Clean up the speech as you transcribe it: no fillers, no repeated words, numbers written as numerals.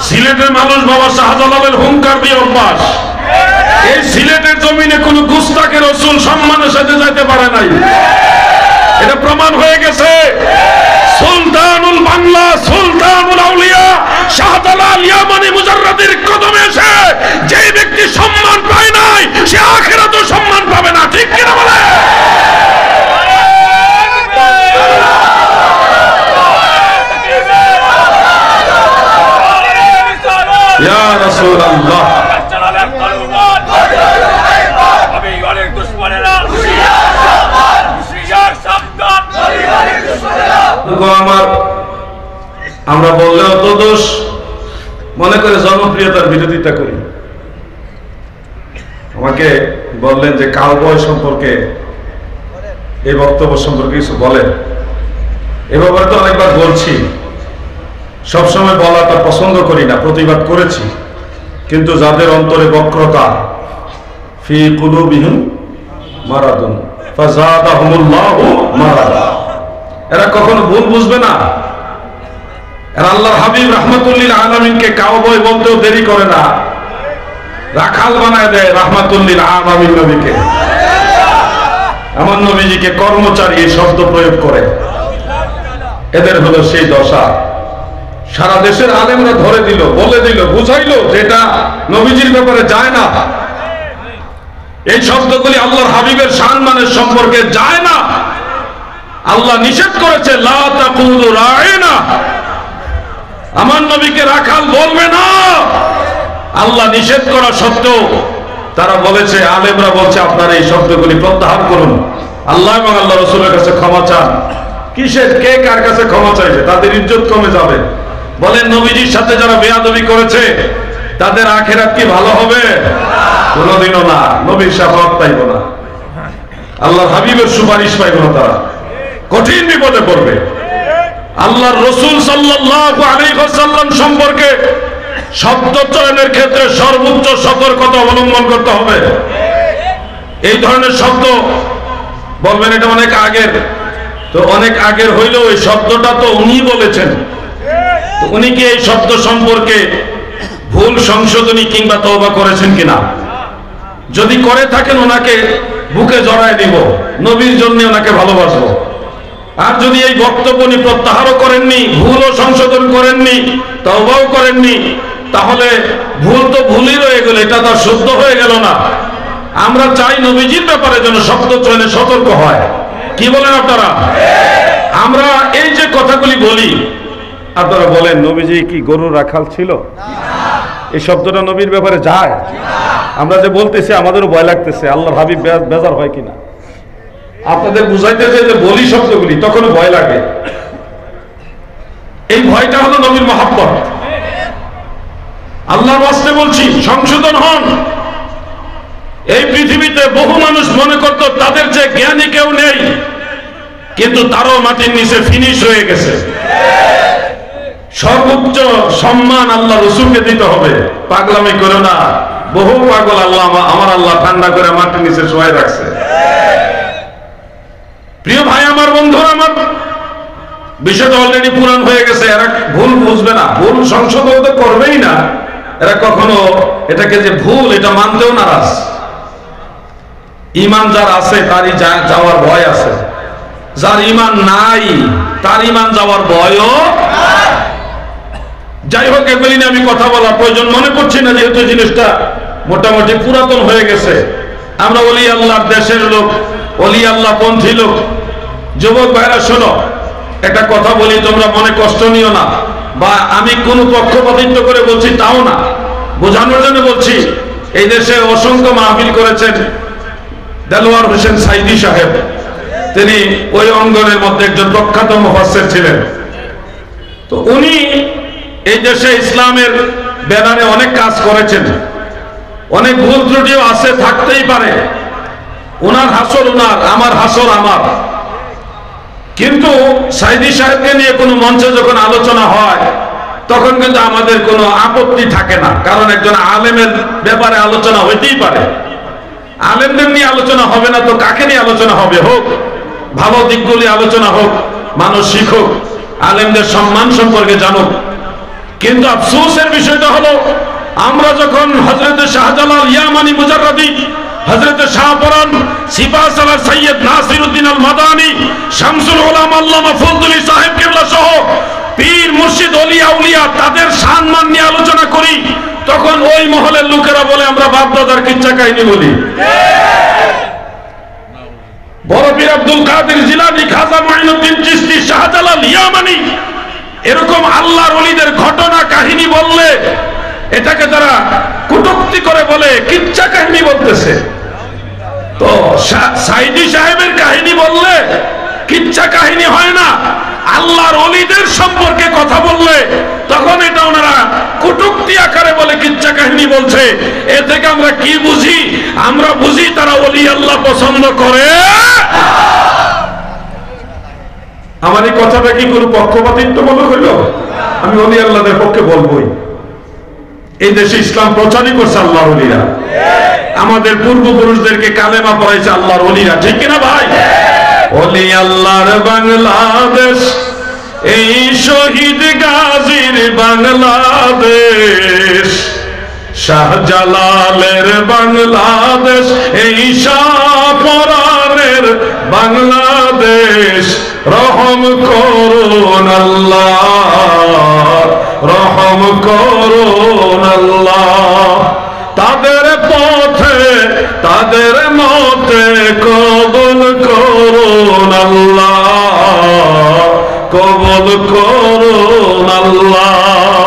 সিলেটের মানুষ বাবা শাহজালালের হুঙ্কার দিয়ে অভ্যাস। এই সিলেটের জমিনে কোন গুস্তাকে রসুল সম্মানের সাথে যাইতে পারে নাই, এটা প্রমাণ হয়ে গেছে। সুলতানুল বাংলা, সুলতানুল আউলিয়া শাহজালাল ইয়ামানি মুজাররাদের কদমে এসে যে ব্যক্তি সম্মান পায় নাই, সে আখিরাতেও সম্মান পাবে না। ঠিক কিনা বলে? ইয়া রাসূলুল্লাহ, আমরা বললেও তো দোষ, মনে করে জনপ্রিয়তার বিরোধিতা করি। আমাকে বললেন যে কাউবয় সম্পর্কে, এই বক্তব্য সম্পর্কে কিছু বলেন। এ ব্যাপারে তো অনেকবার বলছি, সবসময় বলাটা পছন্দ করি না, প্রতিবাদ করেছি। কিন্তু যাদের অন্তরে বক্রতা, ফি কুলুবিহিম মারাদুন ফাযাদাহুমুল্লাহু মারাদা, এরা কখনো ভুল বুঝবে না। এরা আল্লাহর হাবিব রাহমাতুল্লিল আলামিনকে কাউবয় বলতেও দেরি করে না, রাখাল বানায় দেয় রাহমাতুল্লিল আলামিন নবীকে। আমার নবীজিকে কর্মচারী এই শব্দ প্রয়োগ করে। এদের হলো সেই দশা। সারা দেশের আলেমরা ধরে দিল, বলে দিল, বুঝাইলো যে এটা নবীজির ব্যাপারে যায় না। এই শব্দগুলি আল্লাহর হাবিবের সম্মানের সম্পর্কে যায় না। আল্লাহ নিষেধ করেছে, লা তাকুলু রাঈনা, আমার নবীকে রাখাল বলবে না। আল্লাহ নিষেধ করা সত্ত্বেও তারা বলেছে, আলেমরা বলছে আপনারা এই শব্দগুলি প্রত্যাহার করুন, আল্লাহ এবং আল্লাহ রাসূলের কাছে ক্ষমা চান। কিসের, কে কার কাছে ক্ষমা চাইবে? তাদের ইজ্জত কমে যাবে। বলেন, নবীজির সাথে যারা বেয়াদবি করেছে তাদের আখিরাত কি ভালো হবে? কোনোদিনও না। নবীর শাফাত পাইব না, আল্লাহর হাবিবের সুপারিশ পাইব না, তারা কঠিন বিপদে পড়বে। আল্লাহর রাসূল সাল্লাল্লাহু আলাইহি ওয়াসাল্লাম সম্পর্কে শব্দ চয়নের ক্ষেত্রে সর্বোচ্চ সতর্কতা অবলম্বন করতে হবে। এই ধরনের শব্দ বলবেন এটা অনেক আগের, তো অনেক আগের হইলেও এই শব্দটা তো উনি বলেছেন। তো উনি কি এই শব্দ সম্পর্কে ভুল সংশোধনী কিংবা তওবা করেছেন কিনা? যদি করে থাকেন ওনাকে বুকে জড়ায় দিব, নবীর জন্য ওনাকে ভালোবাসবো। আর যদি এই বক্তব্য উনি প্রত্যাহারও করেননি, ভুলও সংশোধন করেননি, তওবাও করেননি, তাহলে ভুল তো ভুলই রয়ে গেল, এটা তো শুদ্ধ হয়ে গেল না। আমরা চাই নবীজির ব্যাপারে যেন শব্দ চয়নে সতর্ক হয়। কি বলেন আপনারা? আমরা এই যে কথাগুলি বলি, আপনারা বলেন নবীজি কি গরুর রাখাল ছিল? এই শব্দটা নবীর ব্যাপারে যায়? আমরা যে বলতেছি আমাদেরও ভয় লাগতেছে, আল্লাহর হাবিব বেজার হয় কিনা। আপনাদের বুঝাইতে যে বলি শব্দগুলি, তখনও ভয় লাগে। এই ভয়টা হলো নবীর মহব্বত। আল্লাহর ওয়াস্তে বলছি, সংশোধন হন। এই পৃথিবীতে বহু মানুষ মনে করত তাদের যে জ্ঞানী কেউ নেই, কিন্তু তারও মাটির নিচে ফিনিশ হয়ে গেছে। সর্বোচ্চ সম্মান আল্লাহ রসুলকে দিতে হবে, পাগলামি করো না। বহু পাগল আল্লাহ, আমার আল্লাহ ঠান্ডা করে মাটির নিচে শোয়াই রাখছে। প্রিয় ভাই আমার, বন্ধুরা আমার, বিষয়টা অলরেডি পুরান হয়ে গেছে। এরা ভুল বুঝবে না, ভুল সংশোধন তো করবেই না। এরা কখনো এটাকে যে ভুল, এটা মানতেও নারাজ। ঈমান যার আছে তারই যাওয়ার ভয় আছে, যার ঈমান নাই তার ঈমান যাওয়ার ভয়ও। যাই হোক, এগুলি নিয়ে আমি কথা বলার প্রয়োজন মনে করছি না, যেহেতু জিনিসটা মোটামুটি পুরাতন হয়ে গেছে। আমরা ওলি আল্লাহর দেশের লোক, ওলি আল্লাহ পন্থী লোক। যুবক ভাইরা শোনো, একটা কথা বলি, তোমরা মনে কষ্ট নিও না, বা আমি কোন পক্ষপাতিত্ব করে বলছি তাও না, বোঝানোর জন্য বলছি। এই দেশে অসংখ্য মাহফিল করেছেন দেলোয়ার হোসেন সাইদি সাহেব, তিনি ওই অঙ্গনের মধ্যে একজন প্রখ্যাত মুফাসসির ছিলেন। তো উনি এই দেশে ইসলামের ব্যানারে অনেক কাজ করেছেন। অনেক ভুল ত্রুটিও আছে, থাকতেই পারে। ওনার হাসর ওনার, আমার হাসর আমার। কিন্তু সাইদি সাহেবকে নিয়ে কোনো মঞ্চে যখন আলোচনা হয়, তখন কিন্তু আমাদের কোনো আপত্তি থাকে না, কারণ একজন আলেমের ব্যাপারে আলোচনা হইতেই পারে। আলেমদের নিয়ে আলোচনা হবে না তো কাকে নিয়ে আলোচনা হবে? হোক, ভালো দিকগুলি আলোচনা হোক, মানুষ শিখুক, আলেমদের সম্মান সম্পর্কে জানুক। কিন্তু আফসোসের বিষয়টা হলো আমরা যখন হযরত শাহজালাল ইয়ামানি মুজাররাদি, হযরত শাহপরান সিপাহসালার সৈয়দ নাসিরউদ্দিন আল মাদানী, শামসুল উলামা আল্লামা ফজলুল সাহেব কিবলা সহ পীর মুর্শিদ ওলিয়া উলিয়া তাদের সম্মান নিয়ে আলোচনা করি, তখন ওই মহলের লোকেরা বলে আমরা বাপ দাদার কিচ্ছা কাহিনী বলি। বড় পীর আব্দুল কাদের জিলানী, খাজা মুঈনুদ্দিন চিশতি, শাহজালাল ইয়ামানি এরকম আল্লাহর ওলিদের ঘটনা কাহিনী বললে এটাকে তারা কটূক্তি করে বলে কিচ্ছা কাহিনী বলতেছে। তো সাইদি সাহেবের কাহিনী বললে কিচ্ছা কাহিনী হয় না, আল্লাহর ওলিদের সম্পর্কে কথা বললে তখন এটা ওনারা কটূক্তি আকারে বলে কিচ্ছা কাহিনী বলছে। এ থেকে আমরা কি বুঝি? আমরা বুঝি তারা ওলি আল্লাহ পছন্দ করে। আমার এই কথাটা কি কোনো পক্ষপাতিত্ব মনে হইল? আমি ওলি আল্লাহদের পক্ষে বলবোই। এই দেশে ইসলাম প্রচারই করছে আল্লাহর ওলিরা, আমাদের পূর্বপুরুষদেরকে কালেমা পড়াইছে আল্লাহর ওলিরা, ঠিক কিনা ভাই? ওলি আল্লাহর বাংলাদেশ, এই শহীদ গাজীর বাংলাদেশ, শাহজালালের বাংলাদেশ, এই শাহপরানের বাংলাদেশ। রহম করুন আল্লাহ, রহম করুন আল্লাহ, তাদের পথে তাদের মতে কবুল করুন আল্লাহ, কবুল করুন আল্লাহ।